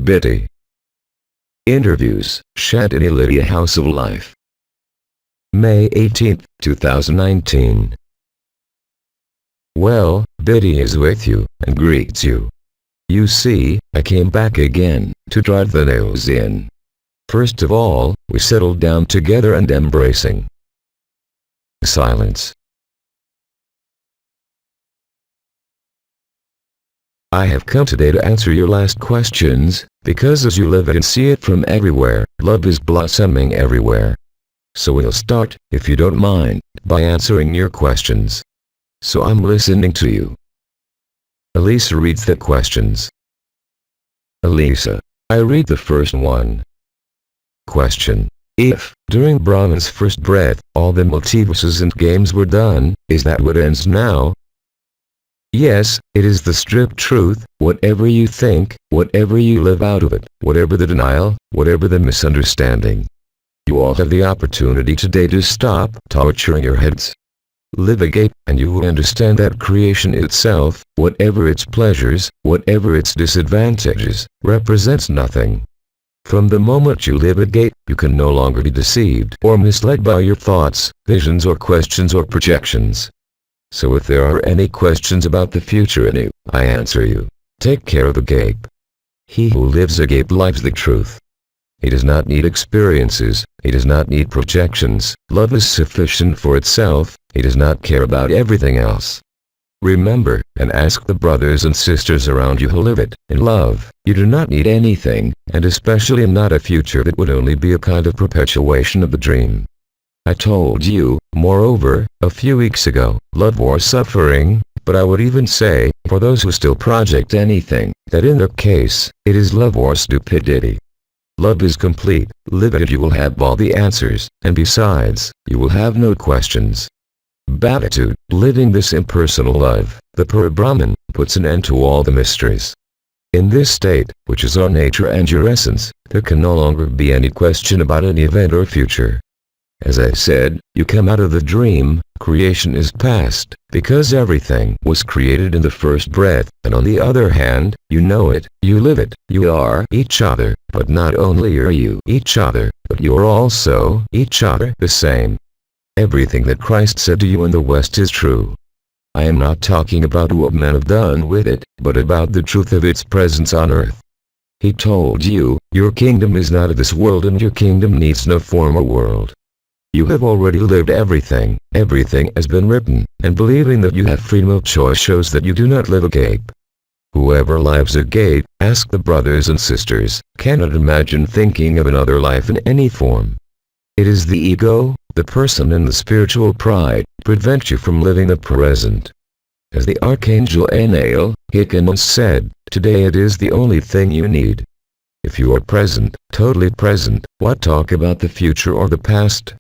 Biidi. Interviews, Shantinilaya House of Life. May 18, 2019. Well, Biidi is with you, and greets you. You see, I came back again, to drive the nails in. First of all, we settled down together and embracing. Silence. I have come today to answer your last questions, because as you live it and see it from everywhere, love is blossoming everywhere. So we'll start, if you don't mind, by answering your questions. So I'm listening to you. Elisa reads the questions. Elisa, I read the first one. Question. If, during Brahman's first breath, all the multiverses and games were done, is that what ends now? Yes, it is the strict truth. Whatever you think, whatever you live out of it, whatever the denial, whatever the misunderstanding. You all have the opportunity today to stop torturing your heads. Live agape, and you will understand that creation itself, whatever its pleasures, whatever its disadvantages, represents nothing. From the moment you live agape, you can no longer be deceived or misled by your thoughts, visions or questions or projections. So if there are any questions about the future in you, I answer you. Take care of agape. He who lives agape lives the truth. He does not need experiences, he does not need projections, love is sufficient for itself, he does not care about everything else. Remember, and ask the brothers and sisters around you who live it, in love, you do not need anything, and especially not a future that would only be a kind of perpetuation of the dream. I told you, moreover, a few weeks ago, love or suffering, but I would even say, for those who still project anything, that in their case, it is love or stupidity. Love is complete, live it and you will have all the answers, and besides, you will have no questions. Beatitude, living this impersonal love, the pure Brahman, puts an end to all the mysteries. In this state, which is our nature and your essence, there can no longer be any question about any event or future. As I said, you come out of the dream, creation is past, because everything was created in the first breath, and on the other hand, you know it, you live it, you are each other, but not only are you each other, but you are also each other the same. Everything that Christ said to you in the West is true. I am not talking about what men have done with it, but about the truth of its presence on earth. He told you, your kingdom is not of this world and your kingdom needs no former world. You have already lived everything, everything has been written, and believing that you have freedom of choice shows that you do not live agape. Whoever lives agape, ask the brothers and sisters, cannot imagine thinking of another life in any form. It is the ego, the person and the spiritual pride, prevent you from living the present. As the Archangel Anael, Hyrcanus said, today it is the only thing you need. If you are present, totally present, what talk about the future or the past?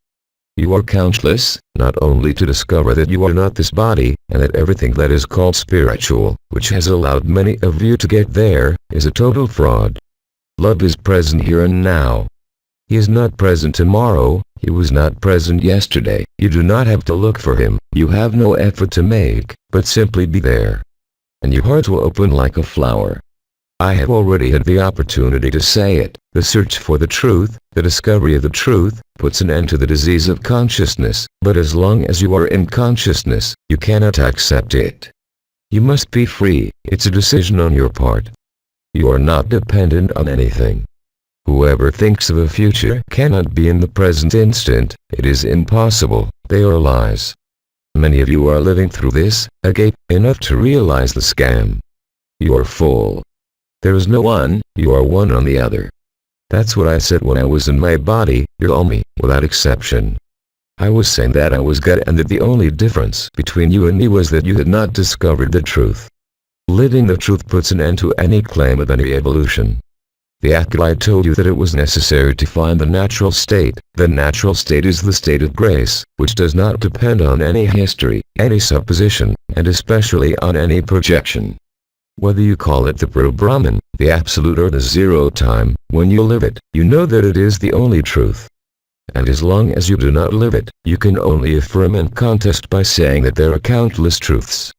You are countless, not only to discover that you are not this body, and that everything that is called spiritual, which has allowed many of you to get there, is a total fraud. Love is present here and now. He is not present tomorrow, he was not present yesterday, you do not have to look for him, you have no effort to make, but simply be there. And your heart will open like a flower. I have already had the opportunity to say it, the search for the truth, the discovery of the truth, puts an end to the disease of consciousness, but as long as you are in consciousness, you cannot accept it. You must be free, it's a decision on your part. You are not dependent on anything. Whoever thinks of a future cannot be in the present instant, it is impossible, they are lies. Many of you are living through this, agape, enough to realize the scam. You are full. There is no one, you are one on the other. That's what I said when I was in my body, you're all me, without exception. I was saying that I was God and that the only difference between you and me was that you had not discovered the truth. Living the truth puts an end to any claim of any evolution. The acolyte told you that it was necessary to find the natural state. The natural state is the state of grace, which does not depend on any history, any supposition, and especially on any projection. Whether you call it the pure Brahman, the absolute or the zero time, when you live it, you know that it is the only truth. And as long as you do not live it, you can only affirm and contest by saying that there are countless truths.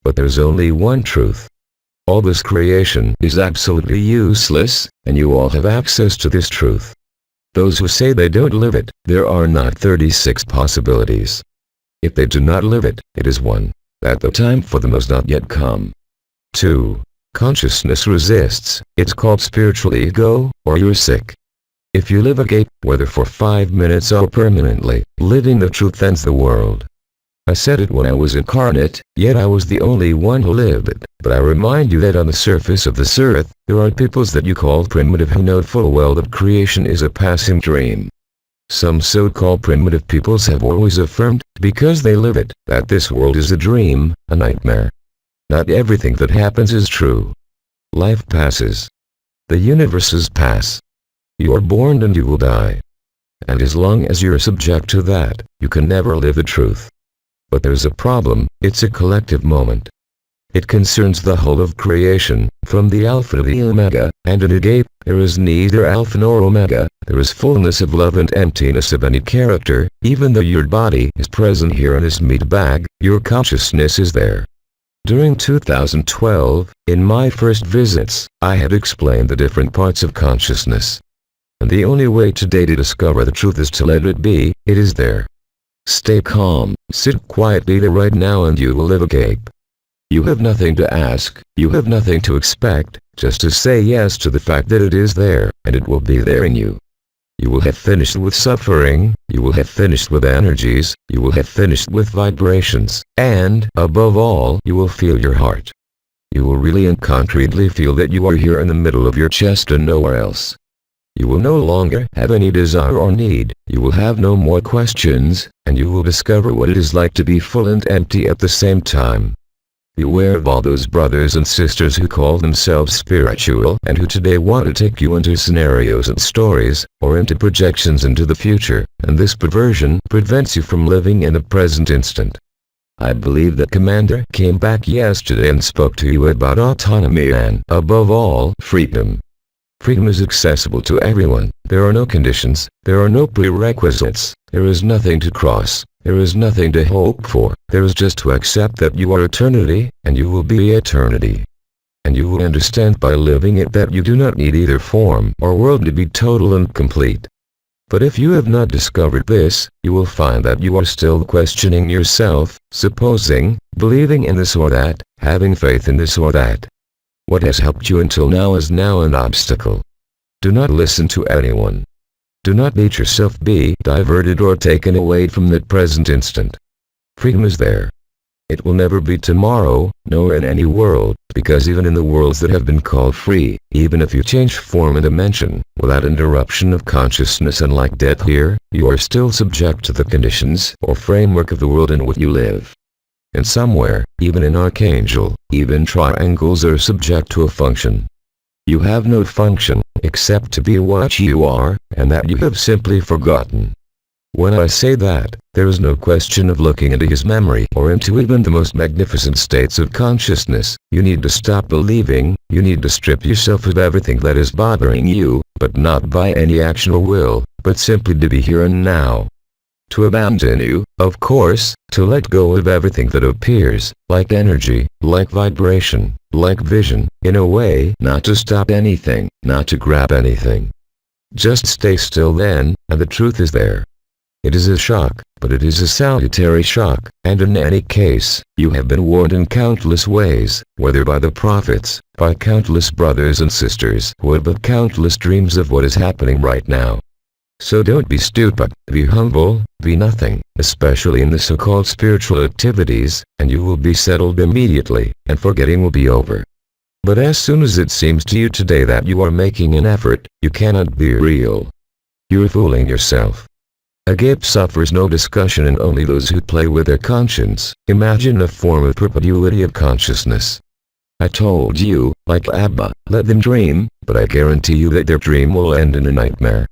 But there's only one truth. all this creation is absolutely useless, and you all have access to this truth. Those who say they don't live it, there are not 36 possibilities. If they do not live it, it is 1. That the time for them has not yet come. 2. Consciousness resists, it's called spiritual ego, or you're sick. If you live agape, whether for 5 minutes or permanently, living the truth ends the world. I said it when I was incarnate, yet I was the only one who lived it, but I remind you that on the surface of this earth, there are peoples that you call primitive who know full well that creation is a passing dream. Some so-called primitive peoples have always affirmed, because they live it, that this world is a dream, a nightmare. Not everything that happens is true. Life passes. The universes pass. You are born and you will die. And as long as you're subject to that, you can never live the truth. But there's a problem, it's a collective moment. It concerns the whole of creation, from the Alpha to the Omega, and in agape, there is neither Alpha nor Omega, there is fullness of love and emptiness of any character, even though your body is present here in this meat bag, your consciousness is there. During 2012, in my first visits, I had explained the different parts of consciousness. And the only way today to discover the truth is to let it be, it is there. Stay calm, sit quietly there right now and you will live agape. You have nothing to ask, you have nothing to expect, just to say yes to the fact that it is there, and it will be there in you. You will have finished with suffering, you will have finished with energies, you will have finished with vibrations, and, above all, you will feel your heart. You will really and concretely feel that you are here in the middle of your chest and nowhere else. You will no longer have any desire or need, you will have no more questions, and you will discover what it is like to be full and empty at the same time. Beware of all those brothers and sisters who call themselves spiritual and who today want to take you into scenarios and stories, or into projections into the future, and this perversion prevents you from living in the present instant. I believe that Commander came back yesterday and spoke to you about autonomy and, above all, freedom. Freedom is accessible to everyone, there are no conditions, there are no prerequisites, there is nothing to cross, there is nothing to hope for, there is just to accept that you are eternity, and you will be eternity. And you will understand by living it that you do not need either form or world to be total and complete. But if you have not discovered this, you will find that you are still questioning yourself, supposing, believing in this or that, having faith in this or that. What has helped you until now is now an obstacle. Do not listen to anyone. Do not let yourself be diverted or taken away from that present instant. Freedom is there. It will never be tomorrow, nor in any world, because even in the worlds that have been called free, even if you change form and dimension, without interruption of consciousness and like death here, you are still subject to the conditions or framework of the world in which you live. And somewhere, even in Archangel, even triangles are subject to a function. You have no function, except to be what you are, and that you have simply forgotten. When I say that, there is no question of looking into his memory or into even the most magnificent states of consciousness. You need to stop believing, you need to strip yourself of everything that is bothering you, but not by any action or will, but simply to be here and now. To abandon you, of course, to let go of everything that appears, like energy, like vibration, like vision, in a way not to stop anything, not to grab anything. Just stay still then, and the truth is there. It is a shock, but it is a salutary shock, and in any case, you have been warned in countless ways, whether by the prophets, by countless brothers and sisters, or by countless dreams of what is happening right now. So don't be stupid, be humble, be nothing, especially in the so-called spiritual activities, and you will be settled immediately, and forgetting will be over. But as soon as it seems to you today that you are making an effort, you cannot be real. You're fooling yourself. Agape suffers no discussion and only those who play with their conscience. Imagine a form of perpetuity of consciousness. I told you, like Abba, let them dream, but I guarantee you that their dream will end in a nightmare.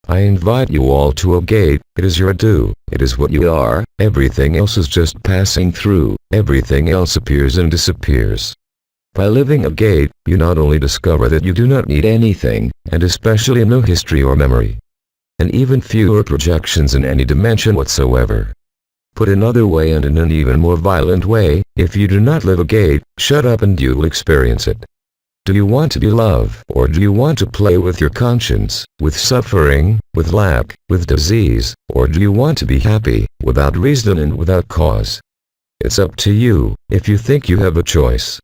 I invite you all to agape, it is your due, it is what you are, everything else is just passing through, everything else appears and disappears. By living agape, you not only discover that you do not need anything, and especially no history or memory, and even fewer projections in any dimension whatsoever. Put another way and in an even more violent way, if you do not live agape, shut up and you will experience it. Do you want to be love, or do you want to play with your conscience, with suffering, with lack, with disease, or do you want to be happy, without reason and without cause? It's up to you, if you think you have a choice.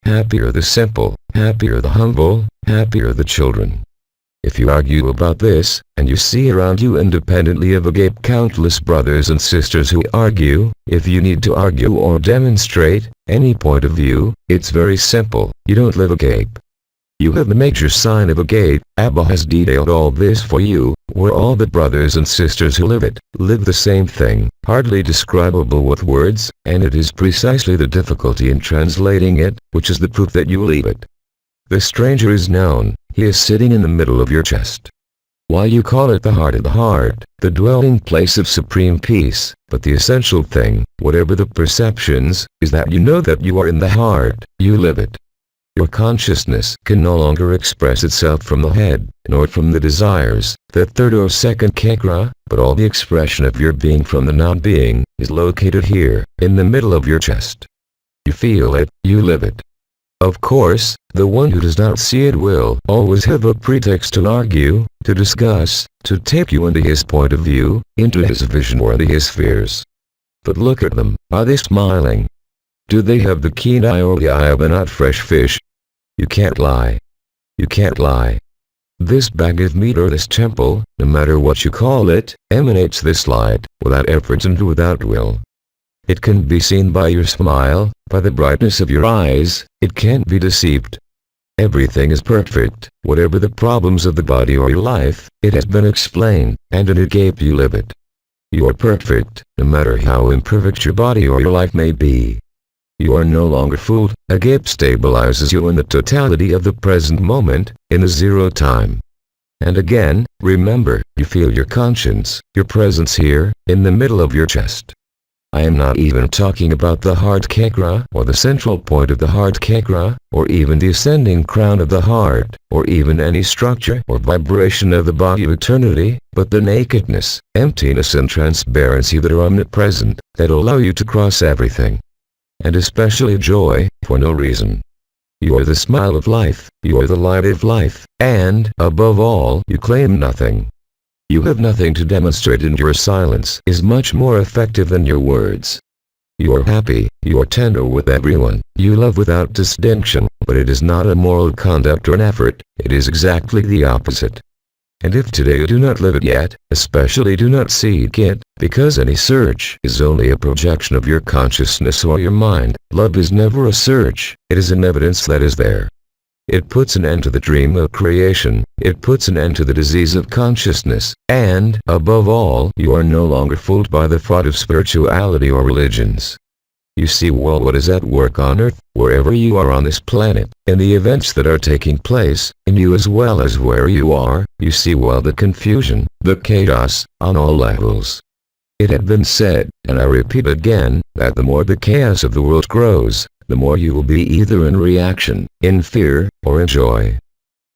Happy are the simple, happy are the humble, happy are the children. If you argue about this, and you see around you independently of agape countless brothers and sisters who argue, if you need to argue or demonstrate any point of view, it's very simple, you don't live agape. You have the major sign of agape. Abba has detailed all this for you, where all the brothers and sisters who live it, live the same thing, hardly describable with words, and it is precisely the difficulty in translating it, which is the proof that you leave it. The stranger is known, he is sitting in the middle of your chest. Why you call it the heart of the heart, the dwelling place of supreme peace, but the essential thing, whatever the perceptions, is that you know that you are in the heart, you live it. Your consciousness can no longer express itself from the head, nor from the desires, the third or second chakra, but all the expression of your being from the non-being, is located here, in the middle of your chest. You feel it, you live it. Of course, the one who does not see it will always have a pretext to argue, to discuss, to take you into his point of view, into his vision or into his fears. But look at them, are they smiling? Do they have the keen eye or the eye of a not fresh fish? You can't lie. You can't lie. This bag of meat or this temple, no matter what you call it, emanates this light, without effort and without will. It can be seen by your smile, by the brightness of your eyes, it can't be deceived. Everything is perfect, whatever the problems of the body or your life, it has been explained, and in agape you live it. You are perfect, no matter how imperfect your body or your life may be. You are no longer fooled, agape stabilizes you in the totality of the present moment, in the zero time. And again, remember, you feel your conscience, your presence here, in the middle of your chest. I am not even talking about the heart chakra, or the central point of the heart chakra, or even the ascending crown of the heart, or even any structure or vibration of the body of eternity, but the nakedness, emptiness and transparency that are omnipresent, that allow you to cross everything. And especially joy, for no reason. You are the smile of life, you are the light of life, and, above all, you claim nothing. You have nothing to demonstrate, and your silence is much more effective than your words. You are happy, you are tender with everyone, you love without distinction, but it is not a moral conduct or an effort, it is exactly the opposite. And if today you do not live it yet, especially do not seek it, because any search is only a projection of your consciousness or your mind, love is never a search, it is an evidence that is there. It puts an end to the dream of creation, it puts an end to the disease of consciousness, and, above all, you are no longer fooled by the fraud of spirituality or religions. You see well what is at work on earth, wherever you are on this planet, in the events that are taking place, in you as well as where you are, you see well the confusion, the chaos, on all levels. It had been said, and I repeat again, that the more the chaos of the world grows, the more you will be either in reaction, in fear, or in joy.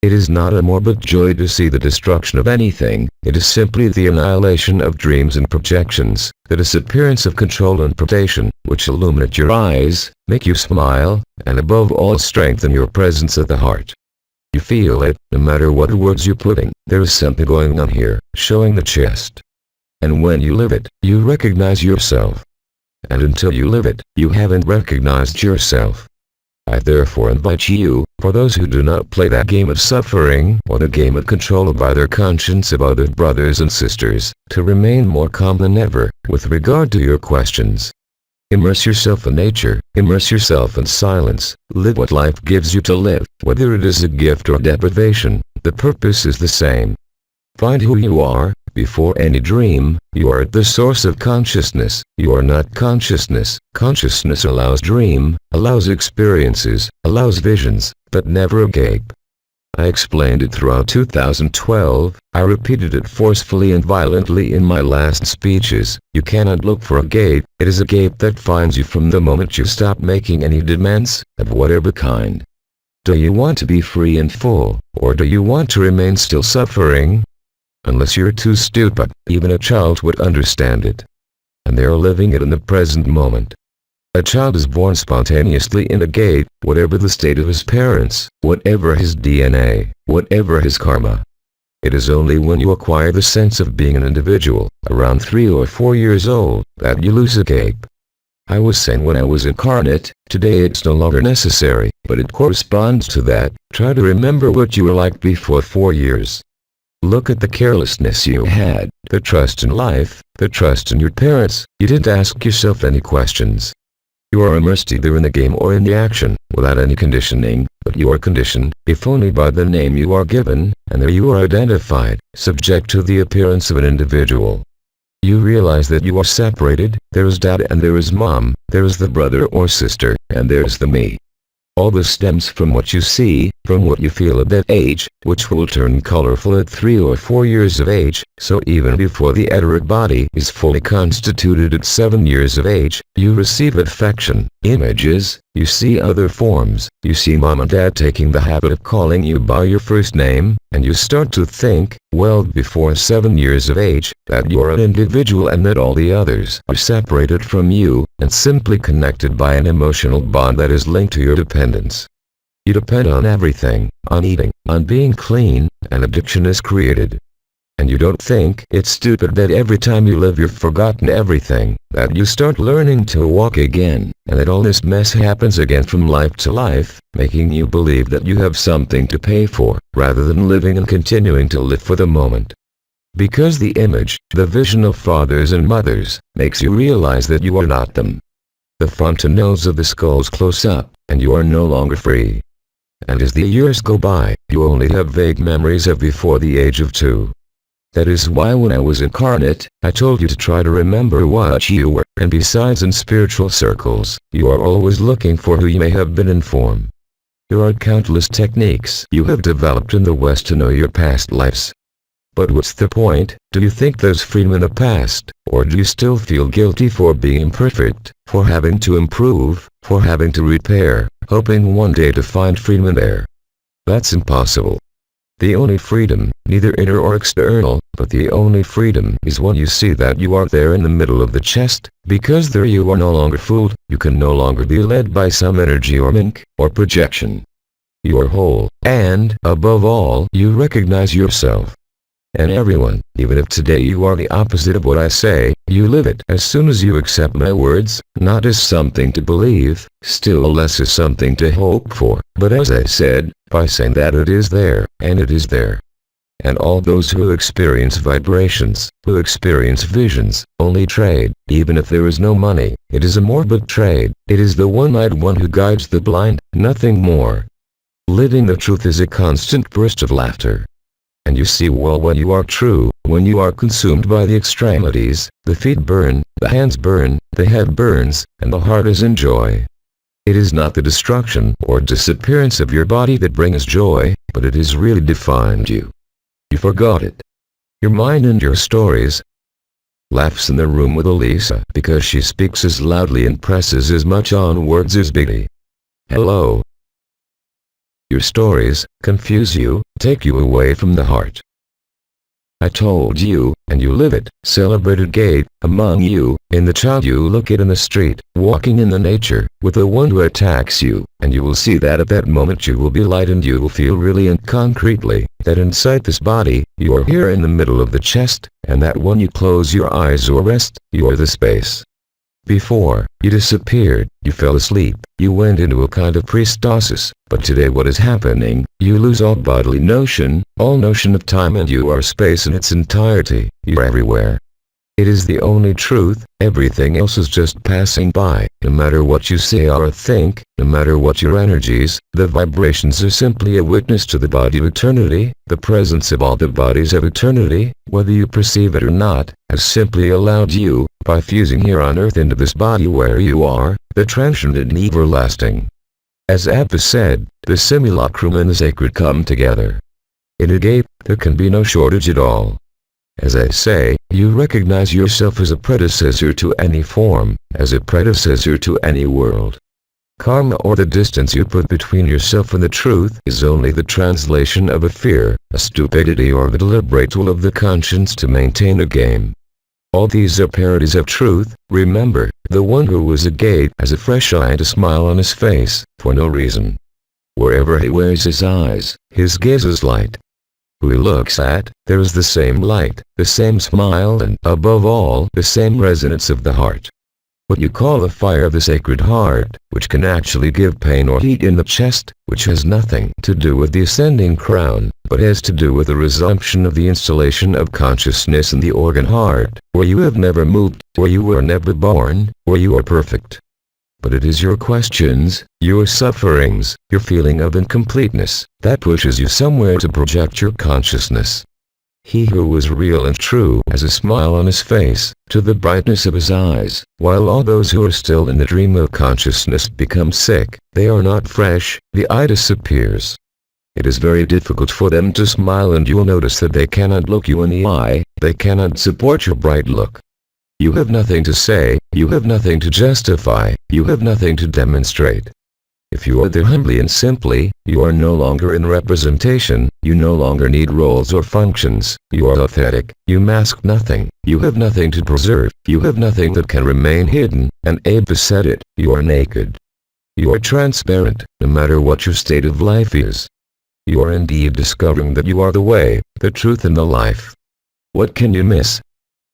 It is not a morbid joy to see the destruction of anything, it is simply the annihilation of dreams and projections, the disappearance of control and predation, which illuminate your eyes, make you smile, and above all strengthen your presence at the heart. You feel it, no matter what words you put in, there is something going on here, showing the chest. And when you live it, you recognize yourself. And until you live it, you haven't recognized yourself. I therefore invite you, for those who do not play that game of suffering or the game of control by their conscience of other brothers and sisters, to remain more calm than ever, with regard to your questions. Immerse yourself in nature, immerse yourself in silence, live what life gives you to live, whether it is a gift or deprivation, the purpose is the same. Find who you are. Before any dream, you are at the source of consciousness, you are not consciousness. Consciousness allows dream, allows experiences, allows visions, but never agape. I explained it throughout 2012, I repeated it forcefully and violently in my last speeches. You cannot look for agape, it is agape that finds you from the moment you stop making any demands, of whatever kind. Do you want to be free and full, or do you want to remain still suffering? Unless you're too stupid, even a child would understand it. and they are living it in the present moment. A child is born spontaneously in a gate, whatever the state of his parents, whatever his DNA, whatever his karma. It is only when you acquire the sense of being an individual, around 3 or 4 years old, that you lose a gape. I was saying when I was incarnate, today it's no longer necessary, but it corresponds to that. Try to remember what you were like before 4 years. Look at the carelessness you had, the trust in life, the trust in your parents. You didn't ask yourself any questions. You are immersed either in the game or in the action, without any conditioning, but you are conditioned, if only by the name you are given, and there you are identified, subject to the appearance of an individual. You realize that you are separated, there is dad and there is mom, there is the brother or sister, and there's the me. All this stems from what you see, from what you feel at that age, which will turn colorful at 3 or 4 years of age, so even before the etheric body is fully constituted at 7 years of age, you receive affection, images, you see other forms, you see mom and dad taking the habit of calling you by your first name, and you start to think, well before 7 years of age, that you are an individual and that all the others are separated from you, and simply connected by an emotional bond that is linked to your dependence. You depend on everything, on eating, on being clean, and addiction is created. And you don't think it's stupid that every time you live you've forgotten everything, that you start learning to walk again, and that all this mess happens again from life to life, making you believe that you have something to pay for, rather than living and continuing to live for the moment. Because the image, the vision of fathers and mothers, makes you realize that you are not them. The fontanelles of the skulls close up, and you are no longer free. And as the years go by, you only have vague memories of before the age of 2. That is why when I was incarnate, I told you to try to remember what you were, and besides in spiritual circles, you are always looking for who you may have been in form. There are countless techniques you have developed in the West to know your past lives. But what's the point? Do you think there's freedom in the past, or do you still feel guilty for being imperfect, for having to improve, for having to repair, hoping one day to find freedom in there? That's impossible. The only freedom, neither inner or external, but the only freedom is when you see that you are there in the middle of the chest, because there you are no longer fooled, you can no longer be led by some energy or link, or projection. You are whole, and, above all, you recognize yourself. And everyone, even if today you are the opposite of what I say, you live it as soon as you accept my words, not as something to believe, still less as something to hope for, but as I said, by saying that it is there, and it is there. And all those who experience vibrations, who experience visions, only trade, even if there is no money. It is a morbid trade, it is the one-eyed one who guides the blind, nothing more. Living the truth is a constant burst of laughter. And you see well when you are true, when you are consumed by the extremities, the feet burn, the hands burn, the head burns, and the heart is in joy. It is not the destruction or disappearance of your body that brings joy, but it has really defined you. You forgot it. Your mind and your stories. Laughs in the room with Elisa because she speaks as loudly and presses as much on words as Biidi. Hello. Your stories confuse you, take you away from the heart. I told you, and you live it, celebrated gate, among you, in the child you look at in the street, walking in the nature, with the one who attacks you, and you will see that at that moment you will be light and you will feel really and concretely, that inside this body, you are here in the middle of the chest, and that when you close your eyes or rest, you are the space. Before, you disappeared, you fell asleep, you went into a kind of pre-stasis, but today what is happening, you lose all bodily notion, all notion of time and you are space in its entirety, you are everywhere. It is the only truth, everything else is just passing by, no matter what you say or think, no matter what your energies, the vibrations are simply a witness to the body of eternity, the presence of all the bodies of eternity, whether you perceive it or not, has simply allowed you, by fusing here on earth into this body where you are, the transcendent and everlasting. As Abba said, the simulacrum and the sacred come together. In a gate, there can be no shortage at all. As I say, you recognize yourself as a predecessor to any form, as a predecessor to any world. Karma or the distance you put between yourself and the truth is only the translation of a fear, a stupidity or the deliberate tool of the conscience to maintain a game. All these are parodies of truth. Remember, the one who was a gate has a fresh eye and a smile on his face, for no reason. Wherever he wears his eyes, his gaze is light. Who he looks at, there is the same light, the same smile and, above all, the same resonance of the heart. What you call the fire of the sacred heart, which can actually give pain or heat in the chest, which has nothing to do with the ascending crown, but has to do with the resumption of the installation of consciousness in the organ heart, where you have never moved, where you were never born, where you are perfect. But it is your questions, your sufferings, your feeling of incompleteness, that pushes you somewhere to project your consciousness. He who was real and true has a smile on his face, to the brightness of his eyes, while all those who are still in the dream of consciousness become sick, they are not fresh, the eye disappears. It is very difficult for them to smile, and you will notice that they cannot look you in the eye, they cannot support your bright look. You have nothing to say, you have nothing to justify, you have nothing to demonstrate. If you are there humbly and simply, you are no longer in representation, you no longer need roles or functions, you are authentic, you mask nothing, you have nothing to preserve, you have nothing that can remain hidden, and Abba said it, you are naked. You are transparent, no matter what your state of life is. You are indeed discovering that you are the way, the truth and the life. What can you miss?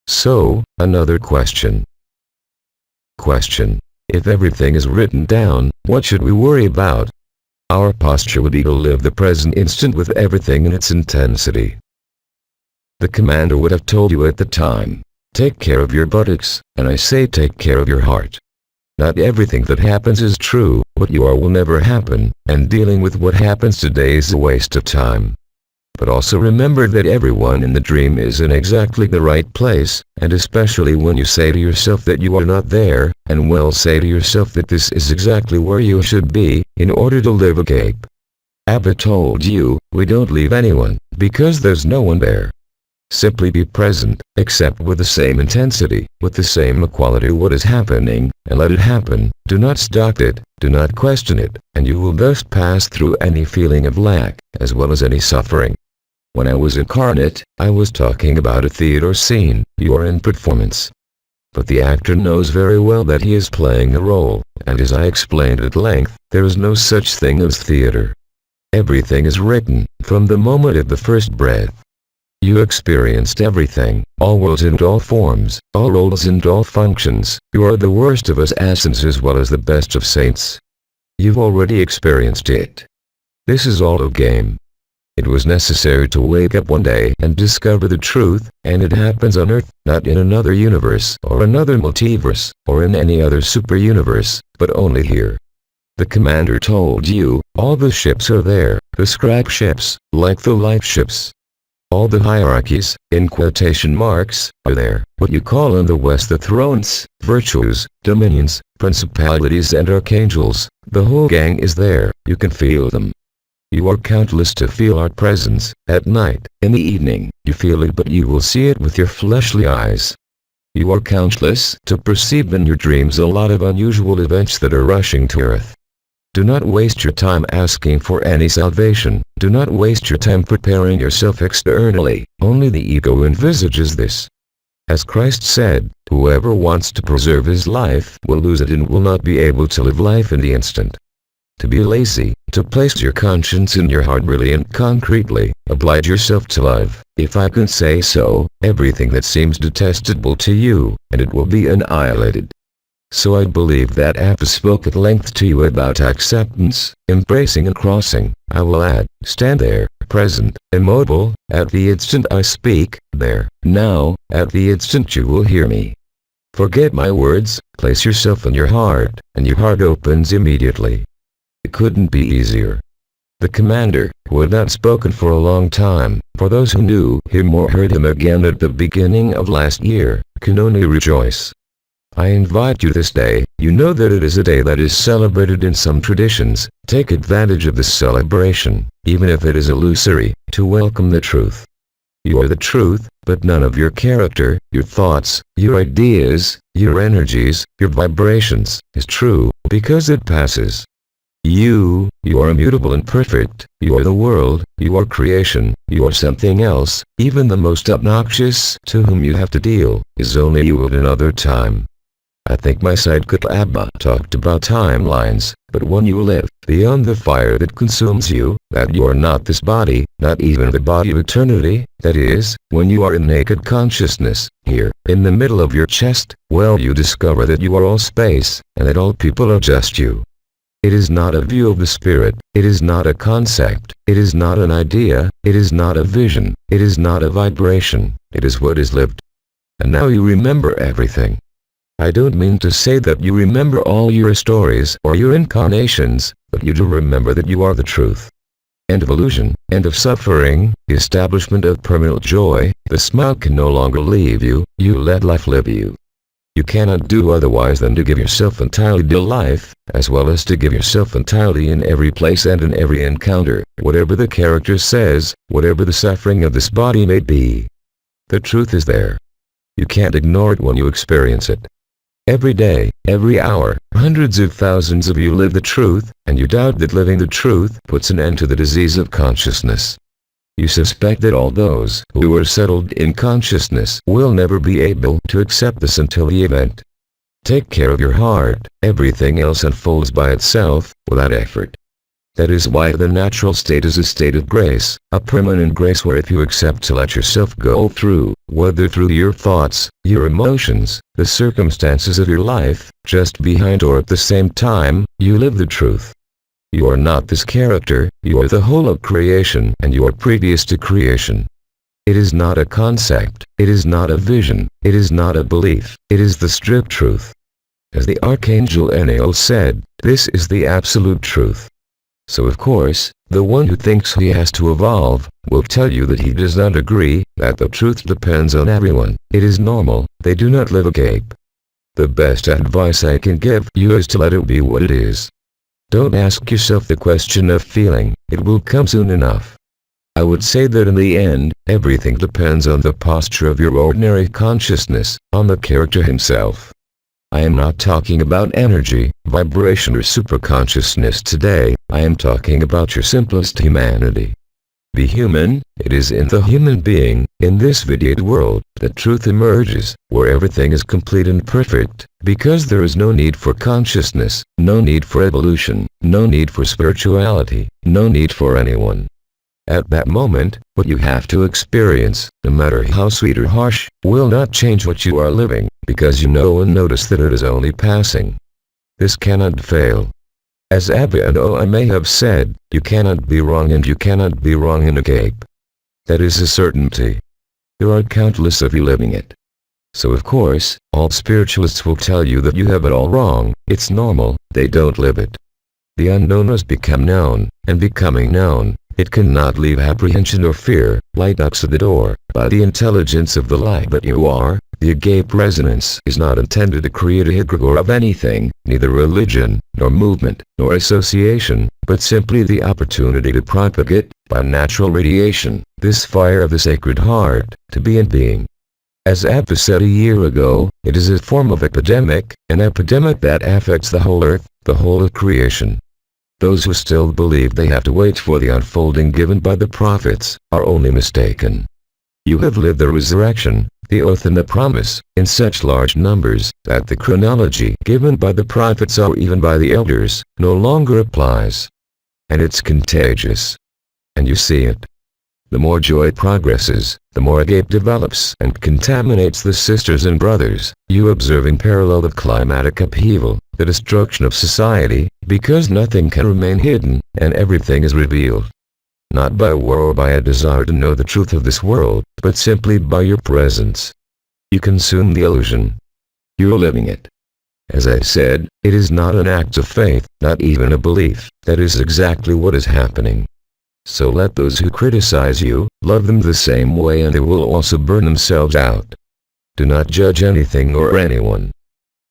So, another question. If everything is written down, what should we worry about? Our posture would be to live the present instant with everything in its intensity. The commander would have told you at the time, take care of your buttocks, and I say take care of your heart. Not everything that happens is true, what you are will never happen, and dealing with what happens today is a waste of time. But also remember that everyone in the dream is in exactly the right place, and especially when you say to yourself that you are not there, and well say to yourself that this is exactly where you should be, in order to live agape. Abba told you, we don't leave anyone, because there's no one there. Simply be present, accept with the same intensity, with the same equality what is happening, and let it happen, do not stop it, do not question it, and you will thus pass through any feeling of lack, as well as any suffering. When I was incarnate, I was talking about a theater scene, you are in performance. But the actor knows very well that he is playing a role, and as I explained at length, there is no such thing as theater. Everything is written, from the moment of the first breath. You experienced everything, all worlds and all forms, all roles and all functions, you are the worst of assassins as well as the best of saints. You've already experienced it. This is all a game. It was necessary to wake up one day and discover the truth, and it happens on Earth, not in another universe or another multiverse, or in any other super-universe, but only here. The commander told you, all the ships are there, the scrap ships, like the life ships. All the hierarchies, in quotation marks, are there, what you call in the West the thrones, virtues, dominions, principalities and archangels, the whole gang is there, you can feel them. You are countless to feel our presence, at night, in the evening, you feel it but you will see it with your fleshly eyes. You are countless to perceive in your dreams a lot of unusual events that are rushing to earth. Do not waste your time asking for any salvation, do not waste your time preparing yourself externally, only the ego envisages this. As Christ said, whoever wants to preserve his life will lose it and will not be able to live life in the instant. To be lazy, to place your conscience in your heart really and concretely, oblige yourself to love, if I can say so, everything that seems detestable to you, and it will be annihilated. So I believe that Abba spoke at length to you about acceptance, embracing and crossing. I will add, stand there, present, immobile, at the instant I speak, there, now, at the instant you will hear me. Forget my words, place yourself in your heart, and your heart opens immediately. It couldn't be easier. The commander, who had not spoken for a long time, for those who knew him or heard him again at the beginning of last year, can only rejoice. I invite you this day, you know that it is a day that is celebrated in some traditions, take advantage of this celebration, even if it is illusory, to welcome the truth. You are the truth, but none of your character, your thoughts, your ideas, your energies, your vibrations, is true, because it passes. You are immutable and perfect, you are the world, you are creation, you are something else. Even the most obnoxious to whom you have to deal is only you at another time. I think my sidekick Abba talked about timelines, but when you live beyond the fire that consumes you, that you are not this body, not even the body of eternity, that is, when you are in naked consciousness, here, in the middle of your chest, well, you discover that you are all space, and that all people are just you. It is not a view of the spirit, it is not a concept, it is not an idea, it is not a vision, it is not a vibration, it is what is lived. And now you remember everything. I don't mean to say that you remember all your stories or your incarnations, but you do remember that you are the truth. End of illusion, end of suffering, the establishment of permanent joy, the smile can no longer leave you, you let life live you. You cannot do otherwise than to give yourself entirely to life, as well as to give yourself entirely in every place and in every encounter, whatever the character says, whatever the suffering of this body may be. The truth is there. You can't ignore it when you experience it. Every day, every hour, hundreds of thousands of you live the truth, and you doubt that living the truth puts an end to the disease of consciousness. You suspect that all those who are settled in consciousness will never be able to accept this until the event. Take care of your heart, everything else unfolds by itself, without effort. That is why the natural state is a state of grace, a permanent grace where if you accept to let yourself go through, whether through your thoughts, your emotions, the circumstances of your life, just behind or at the same time, you live the truth. You are not this character, you are the whole of creation and you are previous to creation. It is not a concept, it is not a vision, it is not a belief, it is the strict truth. As the Archangel Anael said, this is the absolute truth. So of course, the one who thinks he has to evolve, will tell you that he does not agree, that the truth depends on everyone, it is normal, they do not live a cape. The best advice I can give you is to let it be what it is. Don't ask yourself the question of feeling, it will come soon enough. I would say that in the end, everything depends on the posture of your ordinary consciousness, on the character himself. I am not talking about energy, vibration or superconsciousness today, I am talking about your simplest humanity. Be human, it is in the human being, in this videoed world, that truth emerges, where everything is complete and perfect, because there is no need for consciousness, no need for evolution, no need for spirituality, no need for anyone. At that moment, what you have to experience, no matter how sweet or harsh, will not change what you are living, because you know and notice that it is only passing. This cannot fail. As Abba and I may have said, you cannot be wrong and you cannot be wrong in a cape. That is a certainty. There are countless of you living it. So of course, all spiritualists will tell you that you have it all wrong, it's normal, they don't live it. The unknown must become known, and becoming known, it cannot leave apprehension or fear, light knocks at the door, by the intelligence of the light that you are. The agape resonance is not intended to create a egregore of anything, neither religion, nor movement, nor association, but simply the opportunity to propagate, by natural radiation, this fire of the sacred heart, to be in being. As Abba said a year ago, it is a form of epidemic, an epidemic that affects the whole earth, the whole of creation. Those who still believe they have to wait for the unfolding given by the prophets, are only mistaken. You have lived the resurrection, the oath and the promise, in such large numbers, that the chronology given by the prophets or even by the elders, no longer applies. And it's contagious. And you see it. The more joy progresses, the more agape develops and contaminates the sisters and brothers, you observe in parallel the climatic upheaval, the destruction of society, because nothing can remain hidden, and everything is revealed. Not by war or by a desire to know the truth of this world, but simply by your presence. You consume the illusion. You're living it. As I said, it is not an act of faith, not even a belief, that is exactly what is happening. So let those who criticize you, love them the same way and they will also burn themselves out. Do not judge anything or anyone.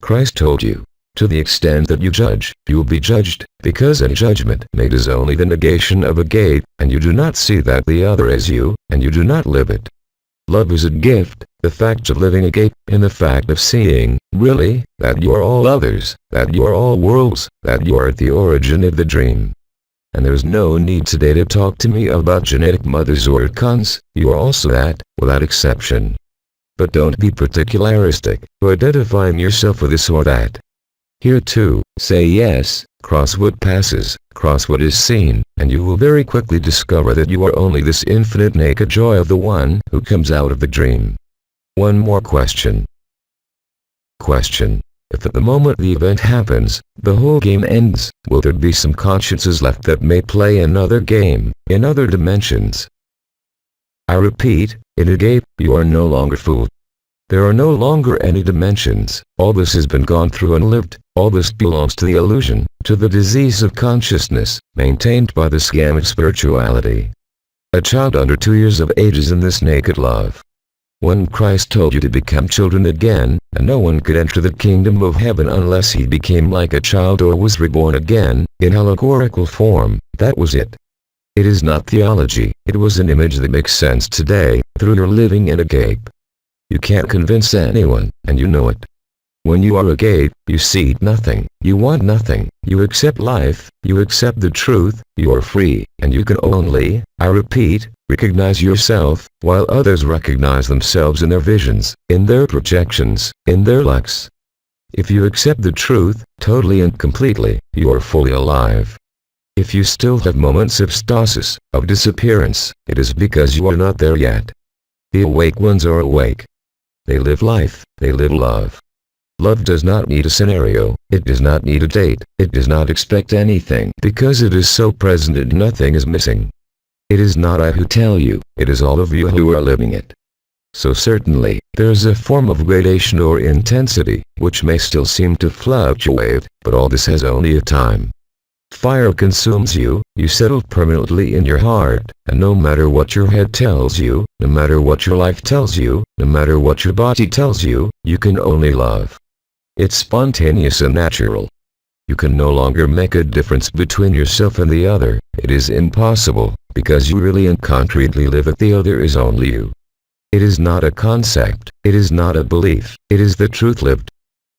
Christ told you, to the extent that you judge, you will be judged, because a judgment made is only the negation of a gate, and you do not see that the other is you, and you do not live it. Love is a gift, the fact of living agape, in the fact of seeing, really, that you are all others, that you are all worlds, that you are at the origin of the dream. And there's no need today to talk to me about genetic mothers or cons, you are also that, without exception. But don't be particularistic, or identifying yourself with this or that. Here too, say yes, cross what passes, cross what is seen, and you will very quickly discover that you are only this infinite naked joy of the one who comes out of the dream. One more question. Question. If at the moment the event happens, the whole game ends, will there be some consciences left that may play another game, in other dimensions? I repeat, in a gape, you are no longer fooled. There are no longer any dimensions, all this has been gone through and lived, all this belongs to the illusion, to the disease of consciousness, maintained by the scam of spirituality. A child under 2 years of age is in this naked love. When Christ told you to become children again, and no one could enter the kingdom of heaven unless he became like a child or was reborn again, in allegorical form, that was it. It is not theology, it was an image that makes sense today, through your living in agape. You can't convince anyone, and you know it. When you are agape, you seek nothing, you want nothing, you accept life, you accept the truth, you are free, and you can only, I repeat, recognize yourself, while others recognize themselves in their visions, in their projections, in their LUCs. If you accept the truth, totally and completely, you are fully alive. If you still have moments of stasis, of disappearance, it is because you are not there yet. The awake ones are awake. They live life, they live love. Love does not need a scenario, it does not need a date, it does not expect anything because it is so present and nothing is missing. It is not I who tell you, it is all of you who are living it. So certainly, there is a form of gradation or intensity, which may still seem to fluctuate, but all this has only a time. Fire consumes you, you settle permanently in your heart, and no matter what your head tells you, no matter what your life tells you, no matter what your body tells you, you can only love. It's spontaneous and natural. You can no longer make a difference between yourself and the other, it is impossible, because you really and concretely live it. The other is only you. It is not a concept, it is not a belief, it is the truth lived.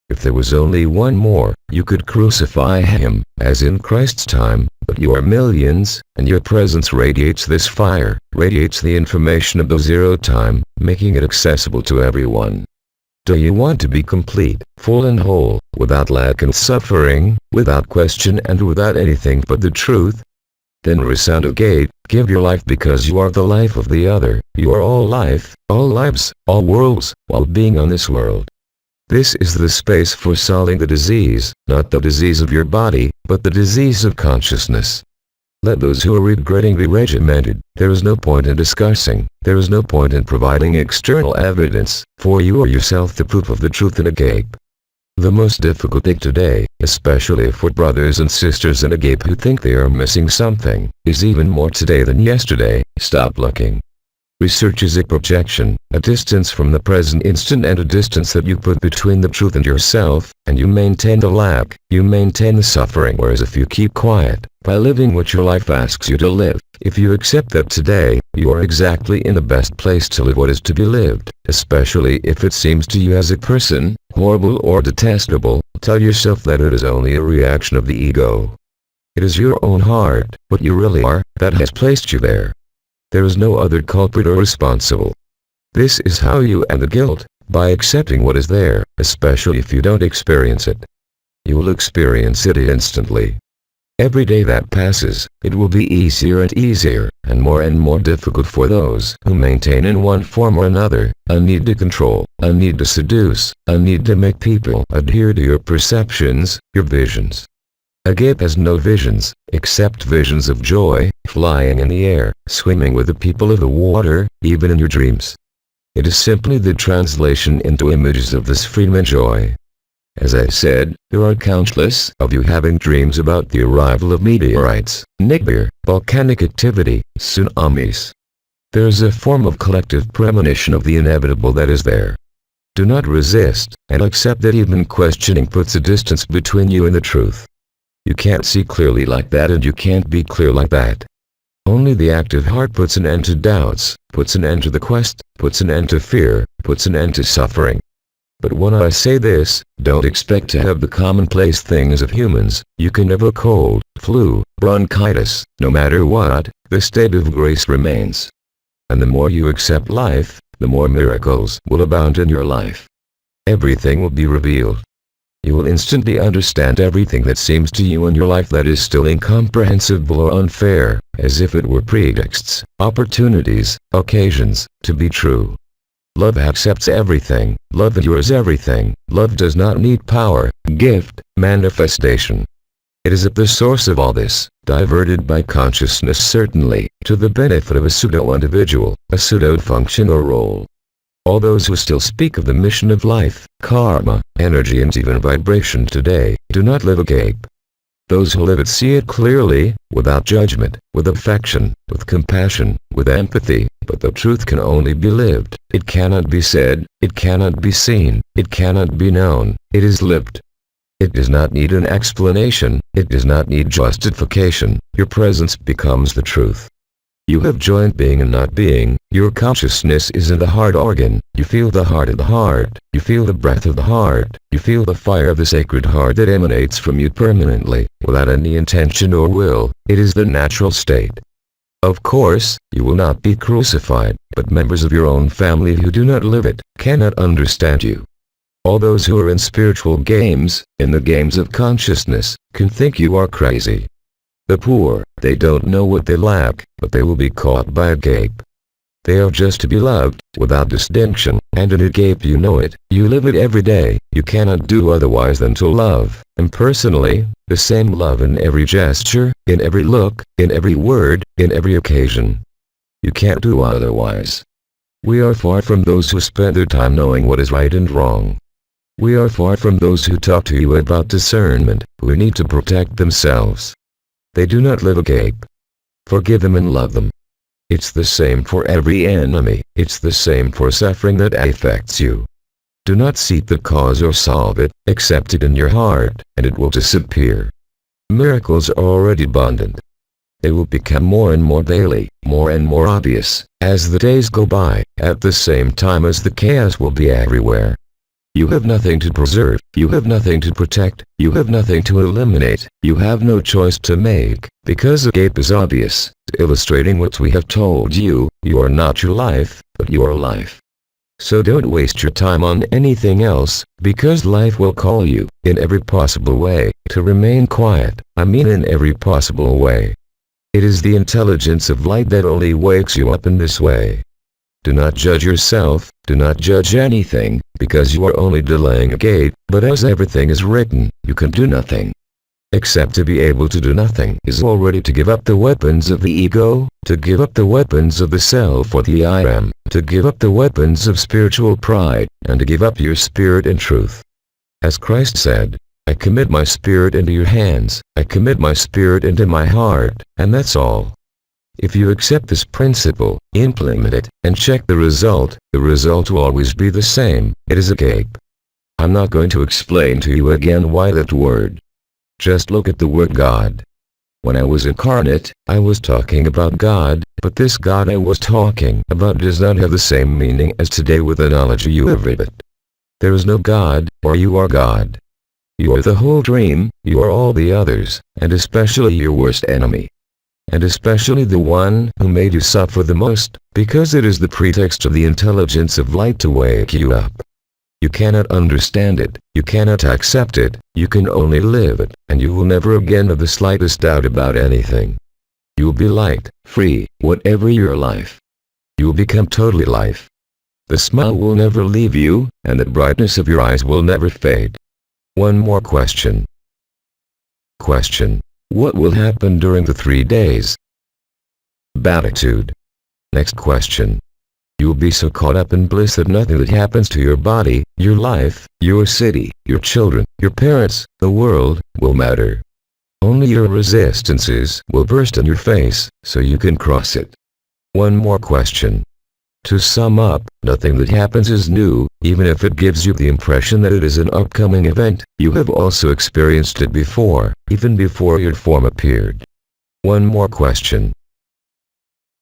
If there was only one more, you could crucify him, as in Christ's time, but you are millions, and your presence radiates this fire, radiates the information of the zero time, making it accessible to everyone. Do you want to be complete, full and whole, without lack and suffering, without question and without anything but the truth? Then resound agape, give your life because you are the life of the other, you are all life, all lives, all worlds, while being on this world. This is the space for solving the disease, not the disease of your body, but the disease of consciousness. Let those who are regretting be regimented, there is no point in discussing, there is no point in providing external evidence, for you are yourself the proof of the truth in agape. The most difficult thing today, especially for brothers and sisters in agape who think they are missing something, is even more today than yesterday, stop looking. Research is a projection, a distance from the present instant and a distance that you put between the truth and yourself, and you maintain the lack, you maintain the suffering. Whereas if you keep quiet, by living what your life asks you to live, if you accept that today, you are exactly in the best place to live what is to be lived, especially if it seems to you as a person, horrible or detestable, tell yourself that it is only a reaction of the ego. It is your own heart, what you really are, that has placed you there. There is no other culprit or responsible. This is how you end the guilt, by accepting what is there, especially if you don't experience it. You will experience it instantly. Every day that passes, it will be easier and more difficult for those who maintain in one form or another, a need to control, a need to seduce, a need to make people adhere to your perceptions, your visions. Agape has no visions, except visions of joy, flying in the air, swimming with the people of the water, even in your dreams. It is simply the translation into images of this freedom and joy. As I said, there are countless of you having dreams about the arrival of meteorites, nuclear, volcanic activity, tsunamis. There is a form of collective premonition of the inevitable that is there. Do not resist, and accept that even questioning puts a distance between you and the truth. You can't see clearly like that and you can't be clear like that. Only the active heart puts an end to doubts, puts an end to the quest, puts an end to fear, puts an end to suffering. But when I say this, don't expect to have the commonplace things of humans. You can have a cold, flu, bronchitis, no matter what, the state of grace remains. And the more you accept life, the more miracles will abound in your life. Everything will be revealed. You will instantly understand everything that seems to you in your life that is still incomprehensible or unfair, as if it were pretexts, opportunities, occasions, to be true. Love accepts everything, love endures everything, love does not need power, gift, manifestation. It is at the source of all this, diverted by consciousness certainly, to the benefit of a pseudo-individual, a pseudo-function or role. All those who still speak of the mission of life, karma, energy and even vibration today, do not live agape. Those who live it see it clearly, without judgment, with affection, with compassion, with empathy, but the truth can only be lived, it cannot be said, it cannot be seen, it cannot be known, it is lived. It does not need an explanation, it does not need justification, your presence becomes the truth. You have joined being and not being, your consciousness is in the heart organ, you feel the heart of the heart, you feel the breath of the heart, you feel the fire of the sacred heart that emanates from you permanently, without any intention or will, it is the natural state. Of course, you will not be crucified, but members of your own family who do not live it, cannot understand you. All those who are in spiritual games, in the games of consciousness, can think you are crazy. The poor, they don't know what they lack, but they will be caught by agape. They are just to be loved, without distinction, and in agape you know it, you live it every day, you cannot do otherwise than to love, impersonally, the same love in every gesture, in every look, in every word, in every occasion. You can't do otherwise. We are far from those who spend their time knowing what is right and wrong. We are far from those who talk to you about discernment, who need to protect themselves. They do not live agape. Forgive them and love them. It's the same for every enemy, it's the same for suffering that affects you. Do not seek the cause or solve it, accept it in your heart, and it will disappear. Miracles are already abundant. They will become more and more daily, more and more obvious, as the days go by, at the same time as the chaos will be everywhere. You have nothing to preserve, you have nothing to protect, you have nothing to eliminate, you have no choice to make, because agape is obvious, illustrating what we have told you, you are not your life, but your life. So don't waste your time on anything else, because life will call you, in every possible way, to remain quiet, I mean in every possible way. It is the intelligence of light that only wakes you up in this way. Do not judge yourself, do not judge anything, because you are only delaying agape, but as everything is written, you can do nothing. Except to be able to do nothing is already to give up the weapons of the ego, to give up the weapons of the self or the I am, to give up the weapons of spiritual pride, and to give up your spirit and truth. As Christ said, I commit my spirit into your hands, I commit my spirit into my heart, and that's all. If you accept this principle, implement it, and check the result will always be the same, it is agape. I'm not going to explain to you again why that word. Just look at the word God. When I was incarnate, I was talking about God, but this God I was talking about does not have the same meaning as today with the knowledge you have of it. There is no God, or you are God. You are the whole dream, you are all the others, and especially your worst enemy. And especially the one who made you suffer the most, because it is the pretext of the intelligence of light to wake you up. You cannot understand it, you cannot accept it, you can only live it, and you will never again have the slightest doubt about anything. You will be light, free, whatever your life. You will become totally life. The smile will never leave you, and the brightness of your eyes will never fade. One more question. Question. What will happen during the 3 days? Beatitude. Next question. You will be so caught up in bliss that nothing that happens to your body, your life, your city, your children, your parents, the world, will matter. Only your resistances will burst in your face, so you can cross it. One more question. To sum up, nothing that happens is new, even if it gives you the impression that it is an upcoming event, you have also experienced it before, even before your form appeared. One more question.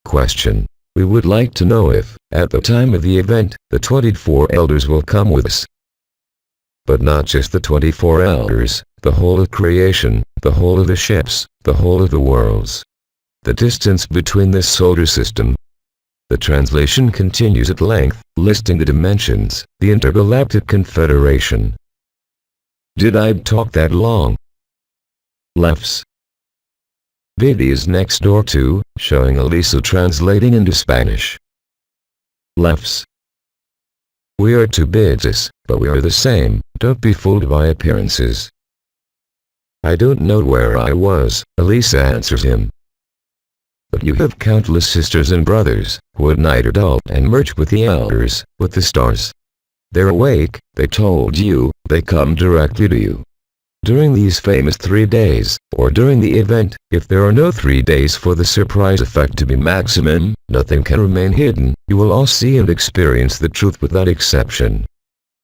Question. We would like to know if, at the time of the event, the 24 elders will come with us. But not just the 24 elders, the whole of creation, the whole of the ships, the whole of the worlds. The distance between this solar system. The translation continues at length, listing the dimensions, the intergalactic confederation. Did I talk that long? Lefts. Biidi is next door to, showing Elisa translating into Spanish. Lefts. We are two Biidis, but we are the same, don't be fooled by appearances. I don't know where I was, Elisa answers him. But you have countless sisters and brothers, who at night are dull and merge with the elders, with the stars. They're awake, they told you, they come directly to you. During these famous 3 days, or during the event, if there are no 3 days for the surprise effect to be maximum, nothing can remain hidden, you will all see and experience the truth without exception.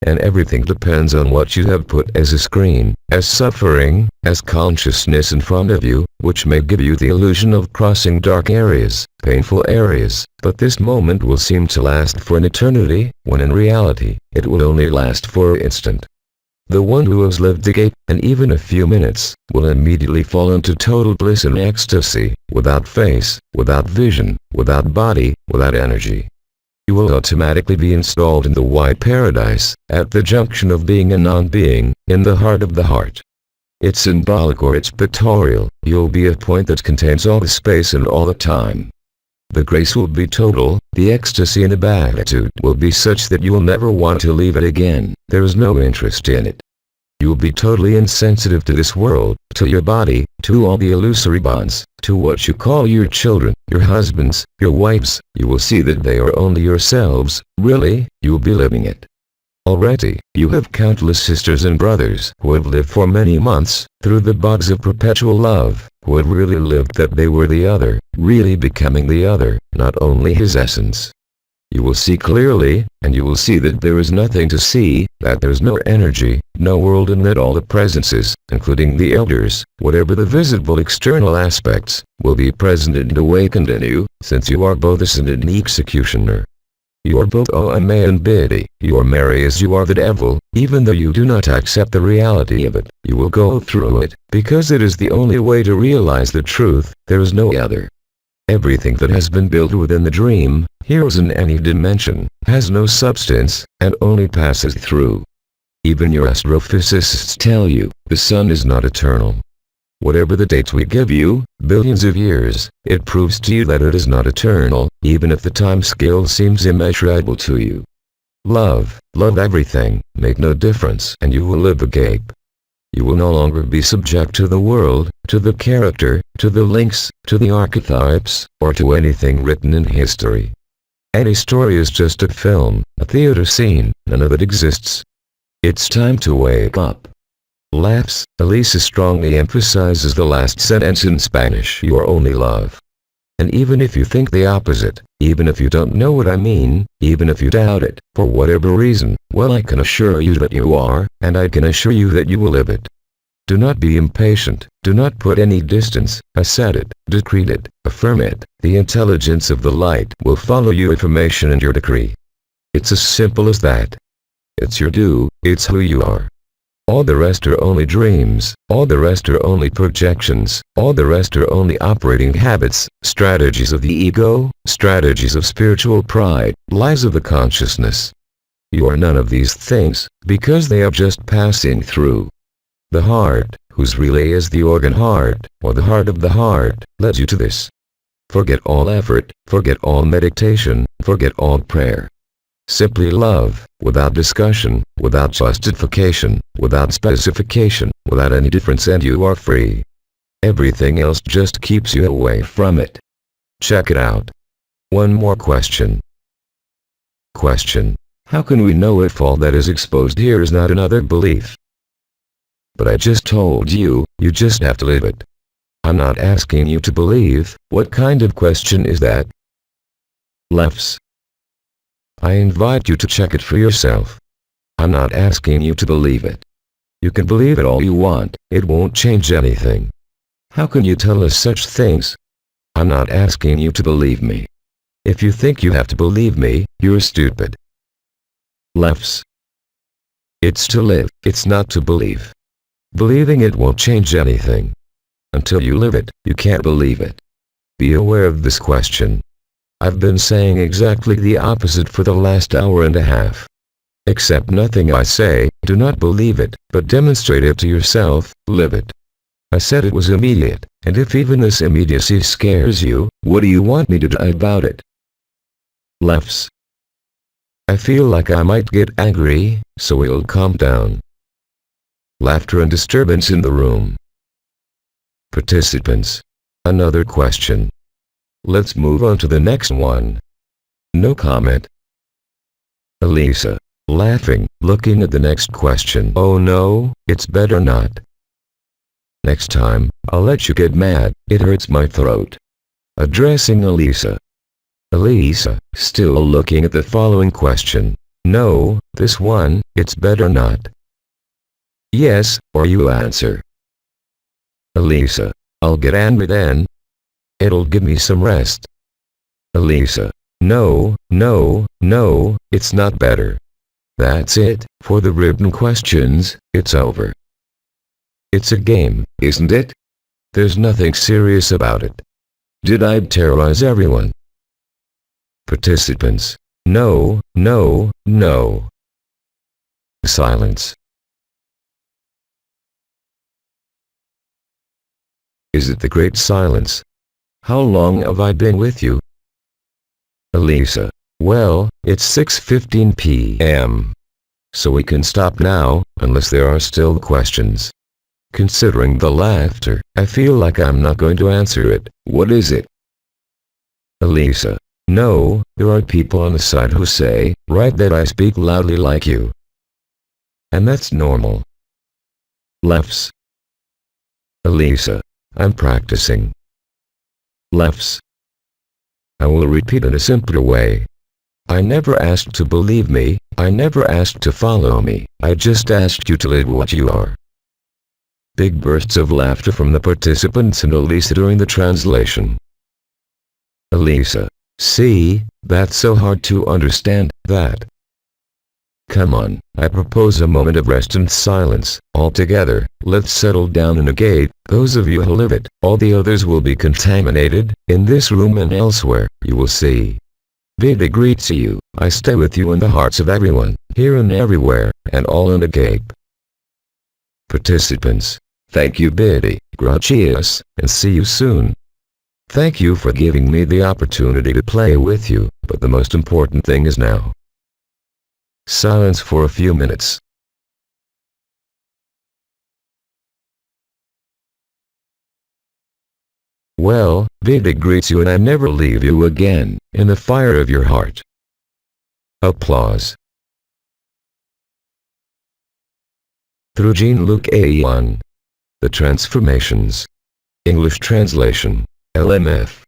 And everything depends on what you have put as a screen, as suffering, as consciousness in front of you, which may give you the illusion of crossing dark areas, painful areas, but this moment will seem to last for an eternity, when in reality, it will only last for an instant. The one who has lived the gate, and even a few minutes, will immediately fall into total bliss and ecstasy, without face, without vision, without body, without energy. You will automatically be installed in the white paradise, at the junction of being and non-being, in the heart of the heart. It's symbolic or it's pictorial, you'll be a point that contains all the space and all the time. The grace will be total, the ecstasy and the beatitude will be such that you will never want to leave it again, there is no interest in it. You will be totally insensitive to this world, to your body, to all the illusory bonds, to what you call your children, your husbands, your wives, you will see that they are only yourselves, really, you will be living it. Already, you have countless sisters and brothers who have lived for many months, through the bogs of perpetual love, who have really lived that they were the other, really becoming the other, not only his essence. You will see clearly, and you will see that there is nothing to see, that there is no energy, no world, and that all the presences, including the elders, whatever the visible external aspects, will be present and awakened in you, since you are both a sin and an executioner. You are both OMA and Biidi, you are merry as you are the devil, even though you do not accept the reality of it, you will go through it, because it is the only way to realize the truth, there is no other. Everything that has been built within the dream, here as in any dimension, has no substance, and only passes through. Even your astrophysicists tell you, the sun is not eternal. Whatever the dates we give you, billions of years, it proves to you that it is not eternal, even if the time scale seems immeasurable to you. Love everything, make no difference, and you will live agape. You will no longer be subject to the world, to the character, to the links, to the archetypes, or to anything written in history. Any story is just a film, a theater scene, none of it exists. It's time to wake up. Laughs, Elisa strongly emphasizes the last sentence in Spanish. You are only love. And even if you think the opposite, even if you don't know what I mean, even if you doubt it, for whatever reason, well, I can assure you that you are, and I can assure you that you will live it. Do not be impatient, do not put any distance, I said it, decreed it, affirm it, the intelligence of the light will follow your affirmation and your decree. It's as simple as that. It's your due, it's who you are. All the rest are only dreams, all the rest are only projections, all the rest are only operating habits, strategies of the ego, strategies of spiritual pride, lies of the consciousness. You are none of these things, because they are just passing through. The heart, whose relay is the organ heart, or the heart of the heart, led you to this. Forget all effort, forget all meditation, forget all prayer. Simply love, without discussion, without justification, without specification, without any difference, and you are free. Everything else just keeps you away from it. Check it out. One more question. Question. How can we know if all that is exposed here is not another belief? But I just told you, you just have to live it. I'm not asking you to believe. What kind of question is that? Lefts. I invite you to check it for yourself. I'm not asking you to believe it. You can believe it all you want, it won't change anything. How can you tell us such things? I'm not asking you to believe me. If you think you have to believe me, you're stupid. Lefts. It's to live, it's not to believe. Believing it won't change anything. Until you live it, you can't believe it. Be aware of this question. I've been saying exactly the opposite for the last hour and a half. Accept nothing I say, do not believe it, but demonstrate it to yourself, live it. I said it was immediate, and if even this immediacy scares you, what do you want me to do about it? Lefts. I feel like I might get angry, so we'll calm down. Laughter and disturbance in the room. Participants. Another question. Let's move on to the next one. No comment. Elisa. Laughing, looking at the next question. Oh no, it's better not. Next time, I'll let you get mad, it hurts my throat. Addressing Elisa. Elisa, still looking at the following question. No, this one, it's better not. Yes, or you answer. Elisa. I'll get angry then. It'll give me some rest. Elisa. No, no, no, it's not better. That's it, for the written questions, it's over. It's a game, isn't it? There's nothing serious about it. Did I terrorize everyone? Participants. No, no, no. Silence. Is it the great silence? How long have I been with you? Elisa. Well, it's 6:15 p.m. So we can stop now, unless there are still questions. Considering the laughter, I feel like I'm not going to answer it. What is it? Elisa. No, there are people on the side who say, right, that I speak loudly like you. And that's normal. Lefts. Elisa. I'm practicing. Lefts. I will repeat in a simpler way. I never asked to believe me, I never asked to follow me, I just asked you to live what you are. Big bursts of laughter from the participants and Elisa during the translation. Elisa. See, that's so hard to understand, that. Come on, I propose a moment of rest and silence, all together, let's settle down in a gate, those of you who live it, all the others will be contaminated, in this room and elsewhere, you will see. Biidi greets you, I stay with you in the hearts of everyone, here and everywhere, and all in a gape. Participants. Thank you Biidi, gracias, and see you soon. Thank you for giving me the opportunity to play with you, but the most important thing is now. Silence for a few minutes. Well, Biidi greets you and I never leave you again, in the fire of your heart. Applause. Through LUC AYOUN. The Transformations. English Translation. LMF.